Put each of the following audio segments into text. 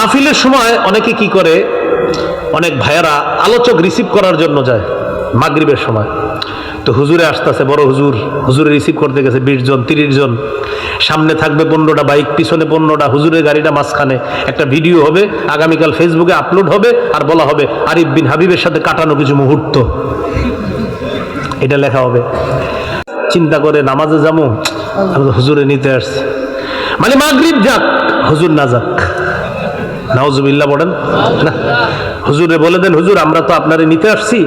মাহফিলের সময় অনেকে কি করে, অনেক ভাইয়েরা আলোচক রিসিভ করার জন্য যায় মাগরিবের সময়। তো হুজুরে আসতেছে, বড় হুজুর, হুজুরে রিসিভ করতে গেছে 20 জন 30 জন, সামনে থাকবে 15টা বাইক, পিছনে 15টা, হুজুরের গাড়িটা মাঝখানে। একটা ভিডিও হবে, আগামীকাল ফেসবুকে আপলোড হবে, আর বলা হবে আরিফ বিন হাবিবের সাথে কাটানো কিছু মুহূর্ত, এটা লেখা হবে। চিন্তা করে নামাজে যাবো, আমি তো হুজুরে নিতে আসছি, মানে মাগরিব যাক হুজুর না যাক, নাউজুবিল্লাহ বলেন না। হুজুরে বলে দেন, হুজুর আমরা তো আপনারে নিতে আসছি,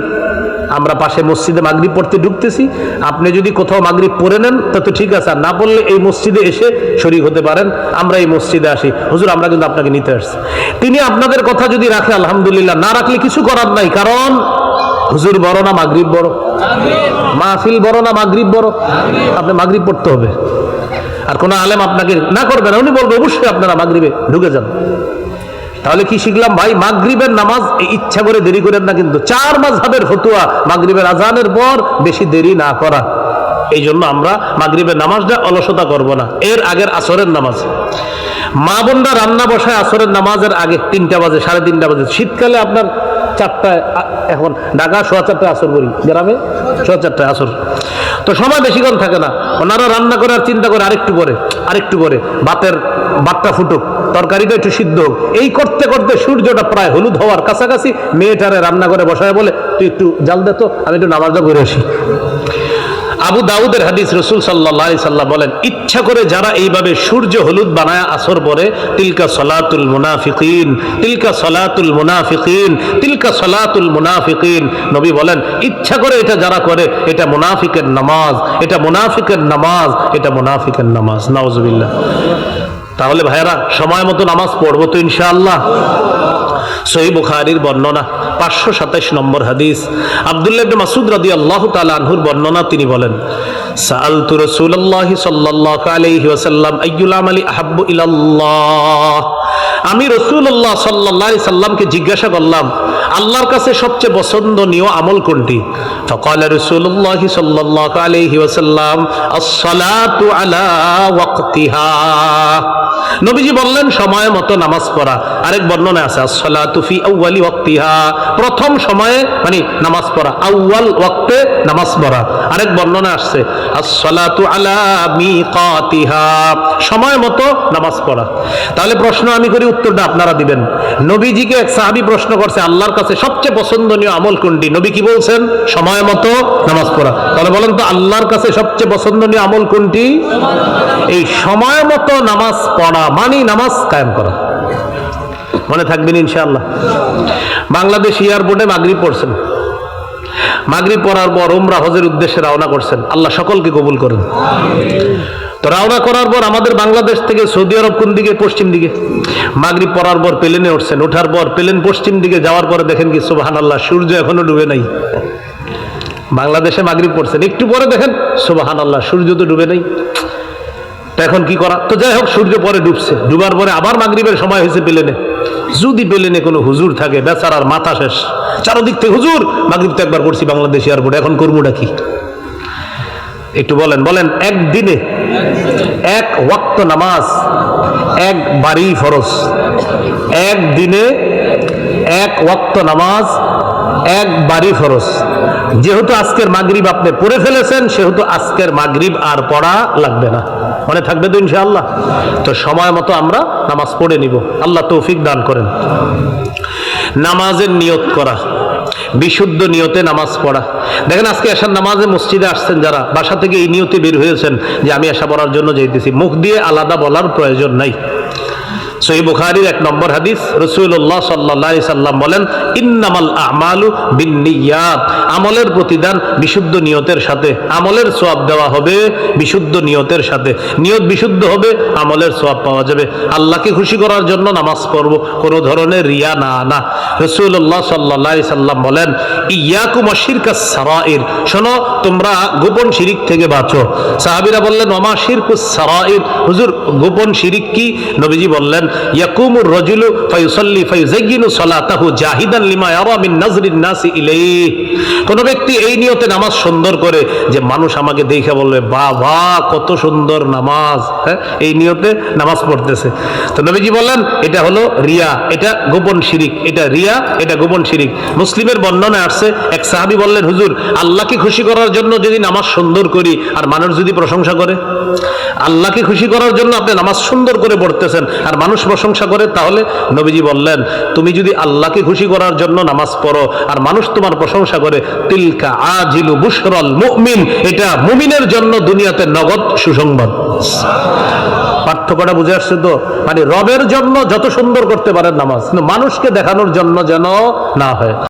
আমরা পাশে মসজিদে মাগরিব পড়তে ঢুকতেছি, আপনি যদি কোথাও মাগরিব পড়ে নেন তা তো ঠিক আছে, আর না পড়লে এই মসজিদে এসে শরীক হতে পারেন, আমরা এই মসজিদে আসি, হুজুর আমরা কিন্তু আপনাকে নিতে আসছি। তিনি আপনাদের কথা যদি রাখে আলহামদুলিল্লাহ, না রাখলে কিছু করার নাই, কারণ হুজুর বড় না মাগরিব বড়, মাহফিল বড় না মাগরিব বড়, আপনি মাগরিব পড়তে হবে। আর কোন আলেম আপনাকে না করবে না, উনি বলবে অবশ্যই আপনারা মাগরিবে ঢুকে যান। তাহলে কি শিখলাম ভাই? মাগরিবের নামাজ ইচ্ছা করে দেরি করেন না, কিন্তু 4 মাযহাবের ফতোয়া মাগরিবের আজানের পর বেশি দেরি না করা। এই জন্য আমরা মাগরিবের নামাজটা অলসতা করব না। এর আগের আসরের নামাজ, মা বোনরা রান্না বসায় আসরের নামাজের আগে 3টা বাজে, 3:30 বাজে। শীতকালে আপনার 4টায়, এখন ঢাকা 4:15 আসর করি, গ্রামে 4:15 আসর, তো সময় বেশিক্ষণ থাকে না। ওনারা রান্না করে আর চিন্তা করে আরেকটু পরে বাতটা ফুটুক, তরকারিটা একটু সিদ্ধ হোক, এই করতে করতে সূর্যটা প্রায় হলুদ হওয়ার কাছাকাছি। মেয়েটারে রান্না করে বসায় বলে, তুই একটু জাল দে তো, আমি একটু নামাজটা করে আসি। আবু দাউদের হাদিস, রাসূল সাল্লাল্লাহু আলাইহি সাল্লাম বলেন, ইচ্ছা করে যারা এইভাবে সূর্য হলুদ বানায় আসর পরে, তিলকা সলাতুল মুনাফিকিন, তিলকা সলাতুল মুনাফিকিন, তিলকা সলাতুল মুনাফিকিন। নবী বলেন, ইচ্ছা করে এটা যারা করে, এটা মুনাফিকের নামাজ, এটা মুনাফিকের নামাজ, এটা মুনাফিকের নামাজ। নাউজুবিল্লাহ। তাহলে ভাইয়েরা সময় মতো নামাজ পড়বো তো ইনশাআল্লাহ। সহিহ বুখারীর বর্ণনা 527 নম্বর হাদিস, আব্দুল্লাহ ইবনে মাসউদ রাদিয়াল্লাহু তাআলা আনহুর বর্ণনা। তিনি বলেন, সাআলতু রাসূলুল্লাহি সাল্লাল্লাহু আলাইহি ওয়াসাল্লাম আইয়ুল আমালি আহাব্বু ইলাল্লাহ। আমি রাসূলুল্লাহ সাল্লাল্লাহু আলাইহি সাল্লামকে জিজ্ঞাসা করলাম, আল্লাহর কাছে সবচেয়ে পছন্দনীয় আমল কোনটি? ফাকালা রাসূলুল্লাহি সাল্লাল্লাহু আলাইহি ওয়াসাল্লাম আস-সালাতু আলা ওয়াক্তিহা। নবীজি বললেন, সময় মতো নামাজ পড়া। আরেক বর্ণনা আছে, as-salatu fi awwali waqtiha, প্রথম সময়ে মানে নামাজ পড়া, আউয়াল ওয়াক্তে নামাজ পড়া। আরেক বর্ণনা আসছে, as-salatu ala miqatiha, সময় মতো নামাজ পড়া। তাহলে প্রশ্ন আমি করি, উত্তরটা আপনারা দিবেন। নবীজিকে এক সাহাবী প্রশ্ন করছে, আল্লাহর কাছে সবচেয়ে পছন্দনীয় আমল কোনটি? নবী কি বলছেন? সময় মতো নামাজ পড়া। তাহলে বলেন তো, আল্লাহর কাছে সবচেয়ে পছন্দনীয় আমল কোনটি? এই সময় মতো নামাজ পড়া মানে নামাজ কায়েম করা। মনে থাকবেন ইনশাআল্লাহ। বাংলাদেশ এয়ারপোর্টে মাগরিব পড়ছেন, মাগরিব পড়ার পর উমরা হজের উদ্দেশ্যে রওনা করছেন, আল্লাহ সকলকে কবুল করেন। তো রওনা করার পর আমাদের বাংলাদেশ থেকে সৌদি আরব কোন দিকে? পশ্চিম দিকে। মাগরিব পড়ার পর প্লেনে উঠছেন, ওঠার পর প্লেন পশ্চিম দিকে যাওয়ার পরে দেখেন কি, সুবহানাল্লাহ, সূর্য এখনো ডুবে নাই। বাংলাদেশে মাগরিব পড়ছেন, একটু পরে দেখেন সুবহানাল্লাহ, সূর্য তো ডুবে নাই। তো এখন কি করা? তো যাই হোক, সূর্য পরে ডুবছে, ডুবার পরে আবার মাগরিবের সময় হয়েছে প্লেনে। যদি প্লেনে কোনো হুজুর থাকে, বেচারার মাথা শেষ, চারদিক থেকে হুজুর, মাগরিব তো একবার করছি বাংলাদেশ এয়ারপোর্টে, এখন করবোটা কি? একটু বলেন। একদিনে এক ওয়াক্ত নামাজ একবারই ফরজ। একদিনে এক ওয়াক্ত নামাজ একবারই ফরজ। যেহেতু আজকের মাগরিব আপনি পড়ে ফেলেছেন, সেহেতু আজকের মাগরিব আর পড়া লাগবে না। মনে থাকবে তো ইনশাআল্লাহ? তো সময় মতো আমরা নামাজ পড়ে নিব, আল্লাহ তৌফিক দান করেন। নামাজের নিয়ত করা, বিশুদ্ধ নিয়তে নামাজ পড়া। দেখেন, আজকে এশার নামাজে মসজিদে আসছেন যারা, বাসা থেকে এই নিয়তে বের হয়েছেন যে আমি এশা পড়ার জন্য যাইতেছি, মুখ দিয়ে আলাদা বলার প্রয়োজন নাই। সহিহ বুখারীর 1 নম্বর হাদিস, রাসূলুল্লাহ সাল্লাল্লাহু আলাইহি সাল্লাম বলেন, ইন্নামাল আমালু বিন্নিয়াত, আমলের প্রতিদান বিশুদ্ধ নিয়তের সাথে, আমলের সওয়াব দেওয়া হবে বিশুদ্ধ নিয়তের সাথে। নিয়ত বিশুদ্ধ হবে, আমলের সওয়াব পাওয়া যাবে। আল্লাহকে খুশি করার জন্য নামাজ পড়ব, কোনো ধরনের রিয়া না আনা। রাসূলুল্লাহ সাল্লাল্লাহু আলাইহি সাল্লাম বলেন, ইয়াকুম আশিরকাস সারাইর, শোনো তোমরা গোপন শিরিক থেকে বাঁচো। সাহাবীরা বললেন, ওমা শিরকুস সারাইর, হুজুর গোপন শিরিক কি? নবীজি বললেন, ইয়াকুমুর রাজুলু ফায়ুসাল্লি ফায়ুযায়্যিনু সালাতাহু জাহিদান লিমা ইয়ারা মিন নাজরিন নাসি ইলাইহি। কোন ব্যক্তি এই নিয়তে নামাজ সুন্দর করে যে মানুষ আমাকে দেখে বলবে বাবা কত সুন্দর নামাজ, হ্যাঁ, এই নিয়তে নামাজ পড়তেছে। তো নবীজি বললেন এটা হলো রিয়া, এটা গোপন শিরিক, এটা রিয়া, এটা গোপন শিরিক। মুসলিমের বর্ণনায় আসছে এক সাহাবী বললেন, হুজুর আল্লাহকে খুশি করার জন্য যদি নামাজ সুন্দর করি আর মানুষ যদি প্রশংসা করে, আল্লাহকে খুশি করার জন্য আপনি নামাজ সুন্দর করে পড়তেছেন আর মানুষ প্রশংসা করে, তাহলে নবীজি বললেন তুমি যদি আল্লাহকে খুশি করার জন্য নামাজ পড়ো আর মানুষ তোমার প্রশংসা করে, তিলকা আজিলু বুশরাল মুমিন, এটা মুমিনের জন্য দুনিয়াতে নগদ সুসংবাদ। পার্থক্যটা বুঝে আসছে তো? মানে রবের জন্য যত সুন্দর করতে পারেন নামাজ, কিন্তু মানুষকে দেখানোর জন্য যেন না হয়।